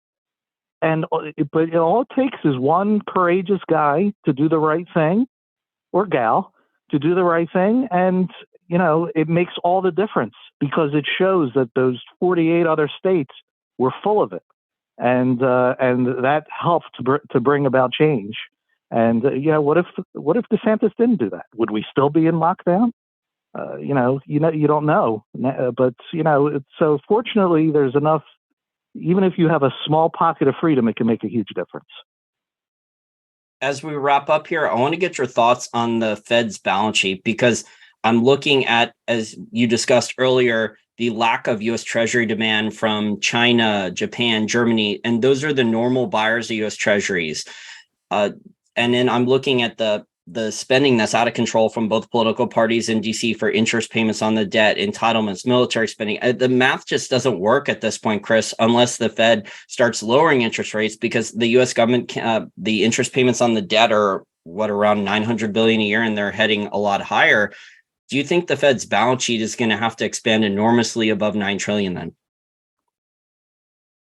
But all it takes is one courageous guy to do the right thing, or gal to do the right thing, and it makes all the difference, because it shows that those 48 other states were full of it, and that helped to bring about change. And what if DeSantis didn't do that? Would we still be in lockdown? You don't know, but so fortunately, there's enough. Even if you have a small pocket of freedom, it can make a huge difference. As we wrap up here, I want to get your thoughts on the Fed's balance sheet, because I'm looking at, as you discussed earlier, the lack of U.S. Treasury demand from China, Japan, Germany, and those are the normal buyers of U.S. Treasuries. And then I'm looking at the spending that's out of control from both political parties in DC for interest payments on the debt, entitlements, military spending. The math just doesn't work at this point, Chris, unless the Fed starts lowering interest rates, because the U.S. government, the interest payments on the debt are around $900 billion a year, and they're heading a lot higher. Do you think the Fed's balance sheet is going to have to expand enormously above $9 trillion then?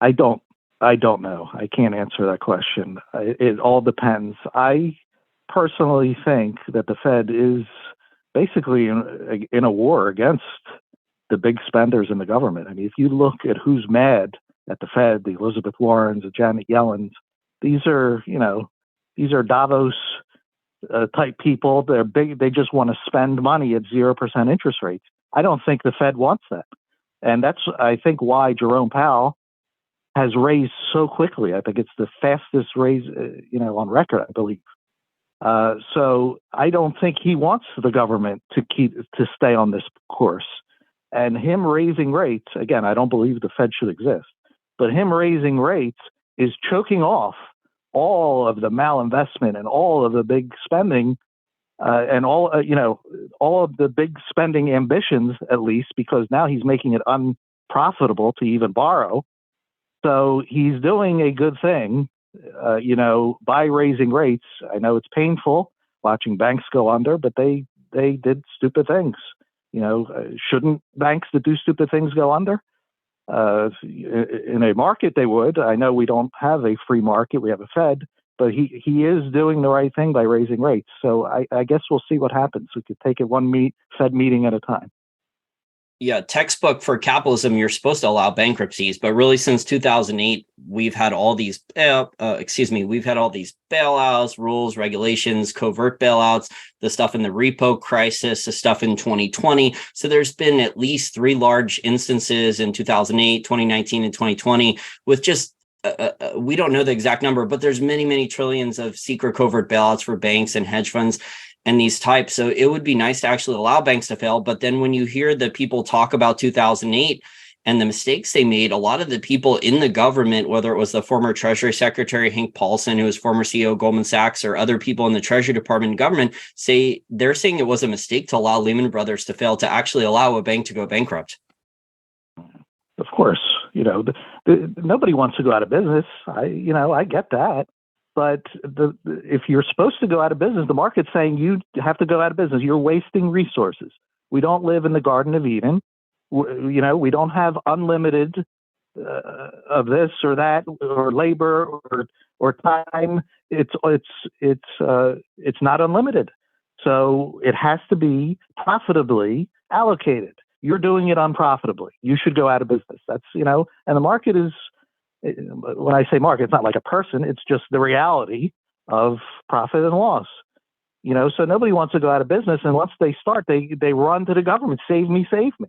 I don't know. I can't answer that question. It all depends. I personally think that the Fed is basically in a war against the big spenders in the government. I mean, if you look at who's mad at the Fed, the Elizabeth Warrens, the Janet Yellens, these are Davos type people. They're big. They just want to spend money at 0% interest rates. I don't think the Fed wants that. And that's, I think, why Jerome Powell has raised so quickly. I think it's the fastest raise, on record, I believe. So I don't think he wants the government to stay on this course. And him raising rates, again, I don't believe the Fed should exist, but him raising rates is choking off all of the malinvestment and all of the big spending, and all of the big spending ambitions, at least, because now he's making it unprofitable to even borrow. So he's doing a good thing, by raising rates. I know it's painful watching banks go under, but they did stupid things. Shouldn't banks that do stupid things go under? In a market, they would. I know we don't have a free market; we have a Fed, but he is doing the right thing by raising rates. So I guess we'll see what happens. We could take it one Fed meeting at a time. Yeah, textbook for capitalism, you're supposed to allow bankruptcies, but really since 2008, we've had all these bailouts, rules, regulations, covert bailouts, the stuff in the repo crisis, the stuff in 2020. So there's been at least 3 large instances in 2008, 2019, and 2020 with just we don't know the exact number, but there's many, many trillions of secret covert bailouts for banks and hedge funds and these types. So it would be nice to actually allow banks to fail. But then when you hear the people talk about 2008 and the mistakes they made, a lot of the people in the government, whether it was the former Treasury Secretary Hank Paulson, who was former CEO of Goldman Sachs, or other people in the Treasury Department and government, they're saying it was a mistake to allow Lehman Brothers to fail, to actually allow a bank to go bankrupt. Of course, nobody wants to go out of business. I get that. But if you're supposed to go out of business, the market's saying you have to go out of business. You're wasting resources. We don't live in the Garden of Eden. We don't have unlimited of this or that, or labor or time. It's not unlimited. So it has to be profitably allocated. You're doing it unprofitably. You should go out of business. That's, and the market is, when I say market, it's not like a person. It's just the reality of profit and loss. So nobody wants to go out of business. And once they start, they run to the government, save me, save me.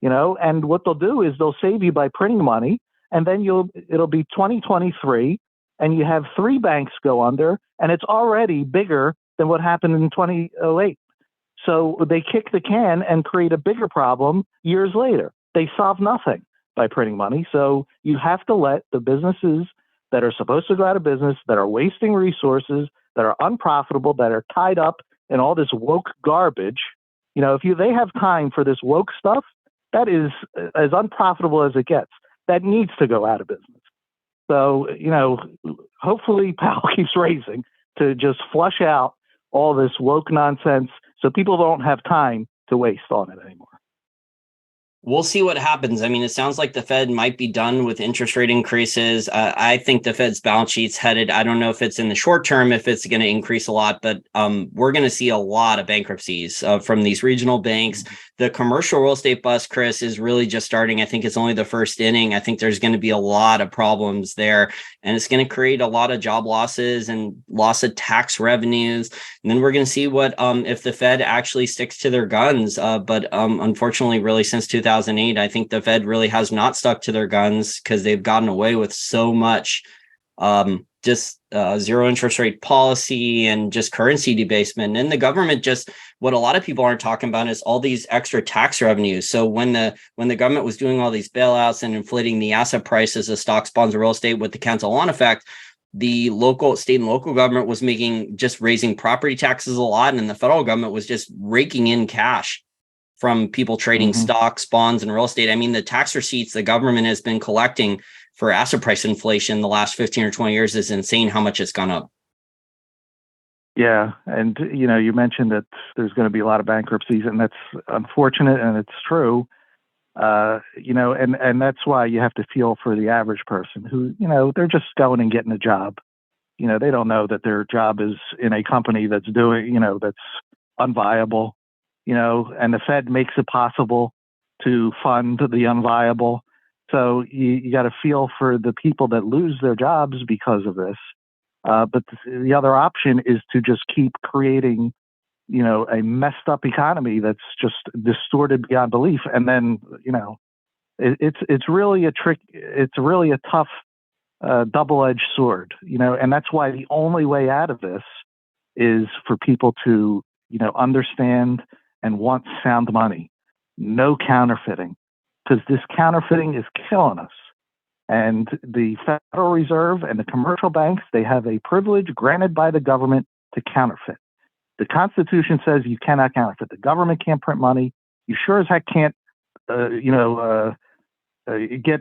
And what they'll do is they'll save you by printing money. And then it'll be 2023 and you have 3 banks go under, and it's already bigger than what happened in 2008. So they kick the can and create a bigger problem years later. They solve nothing by printing money. So you have to let the businesses that are supposed to go out of business, that are wasting resources, that are unprofitable, that are tied up in all this woke garbage. If they have time for this woke stuff, that is as unprofitable as it gets. That needs to go out of business. So, hopefully Powell keeps raising to just flush out all this woke nonsense so people don't have time to waste on it anymore. We'll see what happens. I mean, it sounds like the Fed might be done with interest rate increases. I think the Fed's balance sheet's headed. I don't know if it's in the short term, if it's going to increase a lot, but we're going to see a lot of bankruptcies from these regional banks. The commercial real estate bust, Chris, is really just starting. I think it's only the first inning. I think there's going to be a lot of problems there, and it's going to create a lot of job losses and loss of tax revenues. And then we're going to see what if the Fed actually sticks to their guns. But unfortunately, really since 2008, I think the Fed really has not stuck to their guns because they've gotten away with so much zero interest rate policy and just currency debasement. And the government what a lot of people aren't talking about is all these extra tax revenues. So when the government was doing all these bailouts and inflating the asset prices of stocks, bonds, and real estate with the cancel-on effect, the state and local government was raising property taxes a lot, and the federal government was just raking in cash from people trading stocks, bonds, and real estate. I mean, the tax receipts the government has been collecting for asset price inflation the last 15 or 20 years is insane how much it's gone up. Yeah. And, you mentioned that there's going to be a lot of bankruptcies, and that's unfortunate, and it's true. And that's why you have to feel for the average person who, they're just going and getting a job. They don't know that their job is in a company that's doing, that's unviable, and the Fed makes it possible to fund the unviable. So you got to feel for the people that lose their jobs because of this. But the other option is to just keep creating, a messed up economy that's just distorted beyond belief. And then, it's really a trick. It's really a tough double-edged sword, and that's why the only way out of this is for people to, understand and want sound money, no counterfeiting. Because this counterfeiting is killing us. And the Federal Reserve and the commercial banks, they have a privilege granted by the government to counterfeit. The Constitution says you cannot counterfeit. The government can't print money. You sure as heck can't, get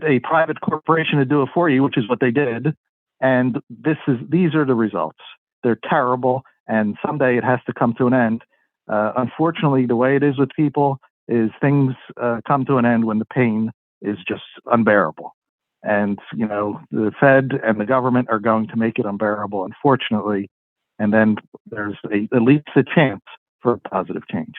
a private corporation to do it for you, which is what they did. And these are the results. They're terrible, and someday it has to come to an end. Unfortunately, the way it is with people is things come to an end when the pain is just unbearable. And, the Fed and the government are going to make it unbearable, unfortunately. And then there's at least a chance for a positive change.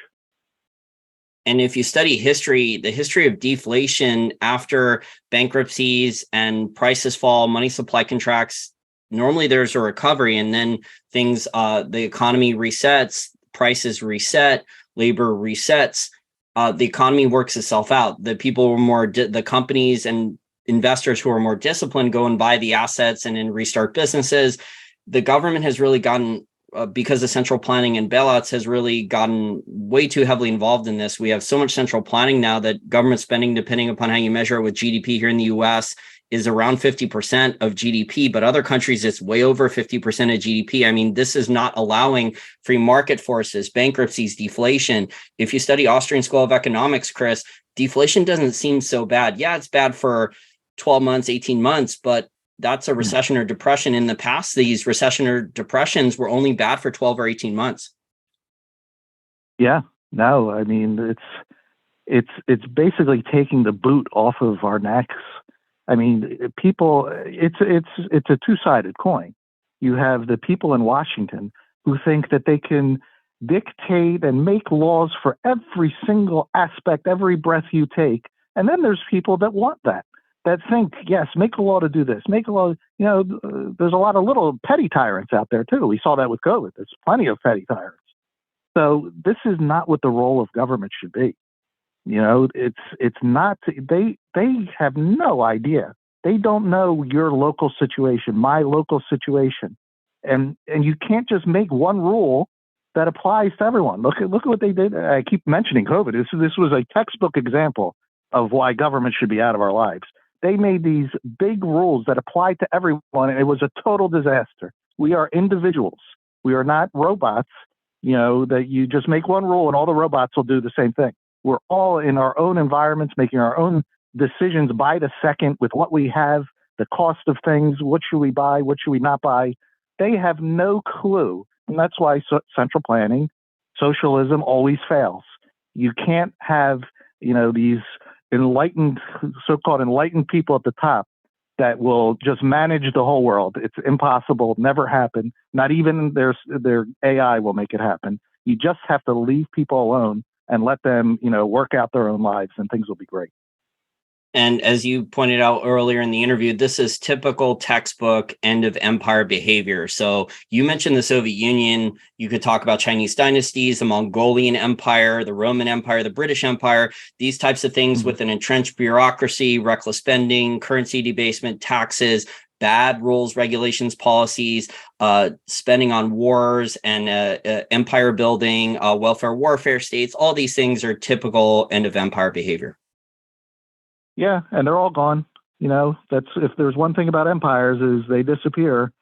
And if you study history, the history of deflation after bankruptcies and prices fall, money supply contracts, normally there's a recovery, and then the economy resets, prices reset, labor resets. The economy works itself out. The companies and investors who are more disciplined go and buy the assets and then restart businesses. The government has really gotten, because of central planning and bailouts, has really gotten way too heavily involved in this. We have so much central planning now that government spending, depending upon how you measure it with GDP here in the US, is around 50% of GDP, but other countries, it's way over 50% of GDP. I mean, this is not allowing free market forces, bankruptcies, deflation. If you study Austrian School of Economics, Chris, deflation doesn't seem so bad. Yeah, it's bad for 12 months, 18 months, but that's a recession or depression. In the past, these recession or depressions were only bad for 12 or 18 months. Yeah, no, I mean, it's basically taking the boot off of our necks. I mean, people, it's a two-sided coin. You have the people in Washington who think that they can dictate and make laws for every single aspect, every breath you take. And then there's people that want that think, yes, make a law to do this, make a law. There's a lot of little petty tyrants out there too. We saw that with COVID. There's plenty of petty tyrants. So this is not what the role of government should be. It's not. They have no idea. They don't know your local situation, my local situation, and you can't just make one rule that applies to everyone. Look at what they did. I keep mentioning COVID. This was a textbook example of why government should be out of our lives. They made these big rules that apply to everyone, and it was a total disaster. We are individuals. We are not robots. That you just make one rule and all the robots will do the same thing. We're all in our own environments, making our own decisions by the second with what we have, the cost of things, what should we buy, what should we not buy. They have no clue. And that's why central planning, socialism always fails. You can't have, these so-called enlightened people at the top that will just manage the whole world. It's impossible, never happen. Not even their AI will make it happen. You just have to leave people alone and let them, work out their own lives, and things will be great. And as you pointed out earlier in the interview, this is typical textbook end of empire behavior. So you mentioned the Soviet Union. You could talk about Chinese dynasties, the Mongolian Empire, the Roman Empire, the British Empire, these types of things with an entrenched bureaucracy, reckless spending, currency debasement, taxes, bad rules, regulations, policies, spending on wars and empire building, welfare warfare states. All these things are typical end of empire behavior. Yeah, and they're all gone. That's, if there's one thing about empires, is they disappear.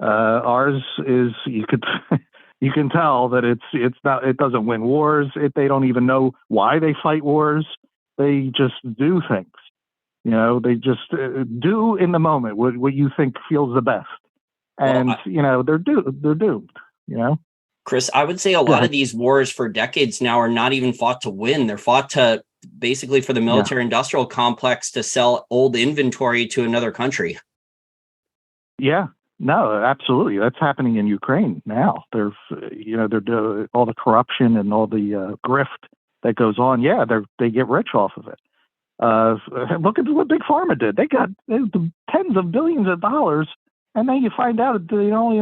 Ours is, you can tell that it's not. It doesn't win wars. They don't even know why they fight wars. They just do things. They just do in the moment what you think feels the best, and they're doomed. Chris, I would say a lot of these wars for decades now are not even fought to win. They're fought to basically for the military industrial complex to sell old inventory to another country. Yeah, no, absolutely. That's happening in Ukraine now. There's, they're all the corruption and all the grift that goes on. Yeah, they get rich off of it. Look at what Big Pharma did. They got tens of billions of dollars, and then you find out they don't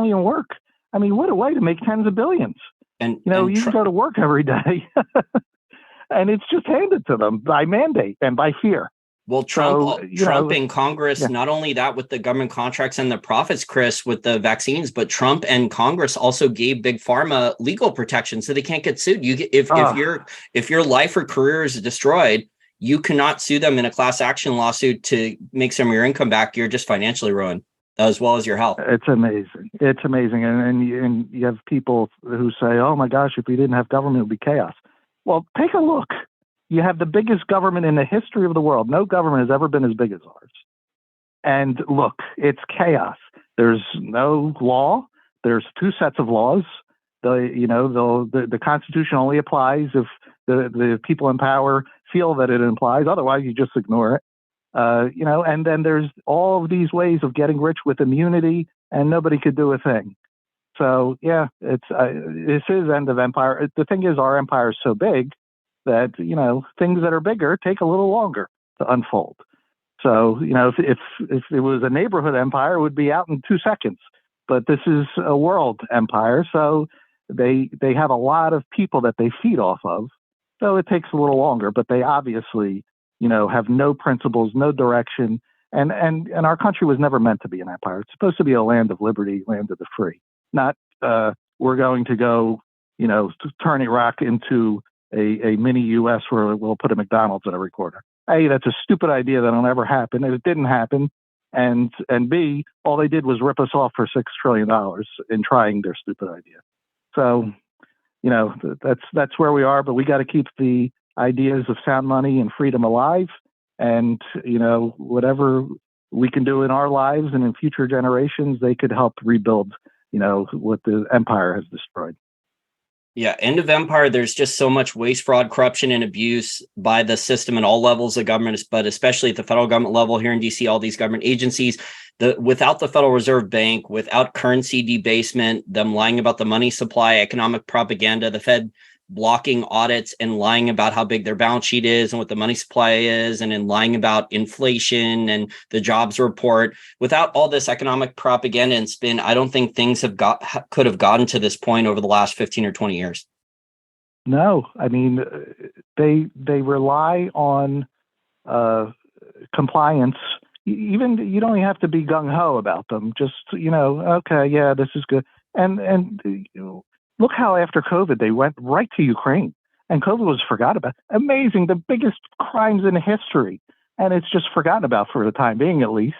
even work. I mean, what a way to make tens of billions. And you can go to work every day, and it's just handed to them by mandate and by fear. Well, Trump and Congress, not only that with the government contracts and the profits, Chris, with the vaccines, but Trump and Congress also gave Big Pharma legal protection so they can't get sued. If your life or career is destroyed, you cannot sue them in a class action lawsuit to make some of your income back. You're just financially ruined, as well as your health. It's amazing. It's amazing. And you have people who say, oh my gosh, if we didn't have government, it would be chaos. Well, take a look. You have the biggest government in the history of the world. No government has ever been as big as ours. And look, it's chaos. There's no law. There's two sets of laws. The Constitution only applies if the people in power feel that it implies. Otherwise, you just ignore it. And then there's all of these ways of getting rich with immunity, and nobody could do a thing. So yeah, this is end of empire. The thing is, our empire is so big that things that are bigger take a little longer to unfold. So if it was a neighborhood empire, it would be out in 2 seconds. But this is a world empire, so they have a lot of people that they feed off of. So it takes a little longer, but they obviously have no principles, no direction, and our country was never meant to be an empire. It's supposed to be a land of liberty, land of the free. Not we're going to go turn Iraq into a mini U.S. where we'll put a McDonald's at every corner. A, that's a stupid idea that'll never happen, and it didn't happen. And B, all they did was rip us off for $6 trillion in trying their stupid idea. So, that's where we are. But we got to keep the ideas of sound money and freedom alive, and whatever we can do in our lives and in future generations, they could help rebuild what the empire has destroyed. Yeah, end of empire. There's just so much waste, fraud, corruption, and abuse by the system at all levels of government, but especially at the federal government level here in DC, all these government agencies. Without the Federal Reserve Bank, without currency debasement, them lying about the money supply, economic propaganda, the Fed blocking audits and lying about how big their balance sheet is and what the money supply is, and then lying about inflation and the jobs report. Without all this economic propaganda and spin, I don't think things could have gotten to this point over the last 15 or 20 years. No, I mean, they rely on compliance. Even you don't have to be gung ho about them. Just okay, yeah, this is good. And look how after COVID they went right to Ukraine, and COVID was forgotten about. Amazing, the biggest crimes in history, and it's just forgotten about for the time being, at least.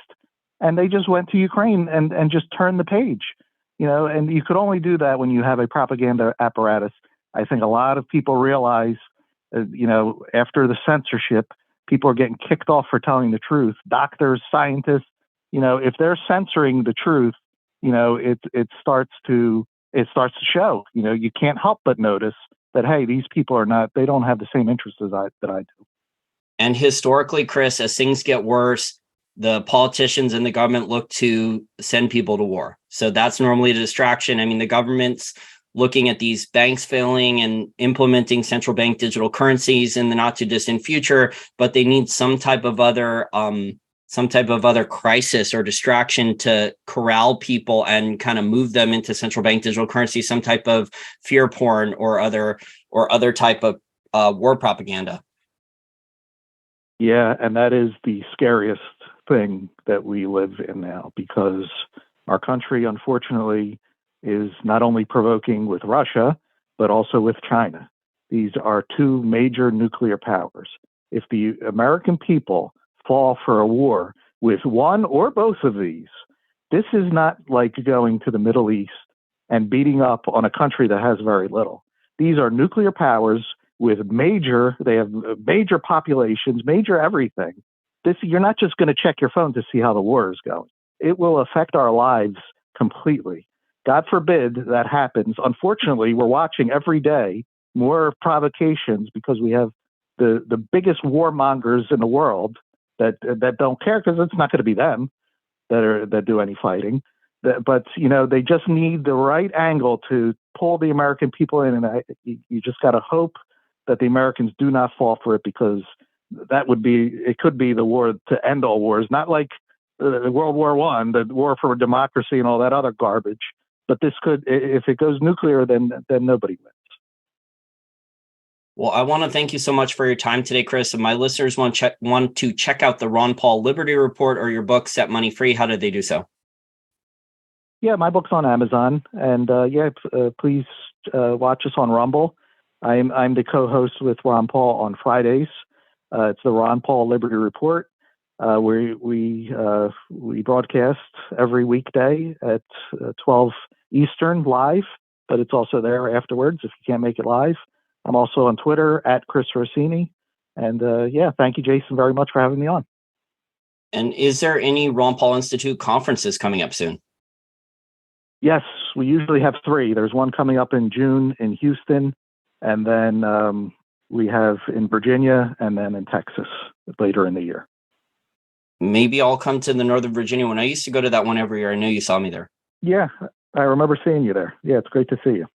And they just went to Ukraine and just turned the page, And you could only do that when you have a propaganda apparatus. I think a lot of people realize, after the censorship, people are getting kicked off for telling the truth. Doctors, scientists, if they're censoring the truth, it starts to show. You can't help but notice that, hey, these people they don't have the same interests that I do. And historically, Chris, as things get worse, the politicians and the government look to send people to war. So that's normally a distraction. I mean, the government's looking at these banks failing and implementing central bank digital currencies in the not too distant future, but they need some type of other crisis or distraction to corral people and kind of move them into central bank digital currency, some type of fear porn or other type of war propaganda. Yeah, and that is the scariest thing that we live in now, because our country, unfortunately, is not only provoking with Russia, but also with China. These are two major nuclear powers. If the American people fall for a war with one or both of these, this is not like going to the Middle East and beating up on a country that has very little. These are nuclear powers with they have major populations, major everything. You're not just going to check your phone to see how the war is going. It will affect our lives completely. God forbid that happens. Unfortunately, we're watching every day more provocations because we have the biggest warmongers in the world that don't care, because it's not going to be them that do any fighting. But they just need the right angle to pull the American people in, and you just got to hope that the Americans do not fall for it, because it could be the war to end all wars, not like World War I, the war for democracy and all that other garbage. But this could, if it goes nuclear, then nobody wins. Well, I want to thank you so much for your time today, Chris. And my listeners want to check out the Ron Paul Liberty Report or your book, Set Money Free. How did they do so? Yeah, my book's on Amazon, and please watch us on Rumble. I'm the co-host with Ron Paul on Fridays. It's the Ron Paul Liberty Report. We broadcast every weekday at 12 Eastern live, but it's also there afterwards if you can't make it live. I'm also on Twitter at Chris Rossini. And thank you, Jason, very much for having me on. And is there any Ron Paul Institute conferences coming up soon? Yes, we usually have 3. There's one coming up in June in Houston, and then we have in Virginia, and then in Texas later in the year. Maybe I'll come to the Northern Virginia one. I used to go to that one every year. I know you saw me there. Yeah, I remember seeing you there. Yeah, it's great to see you.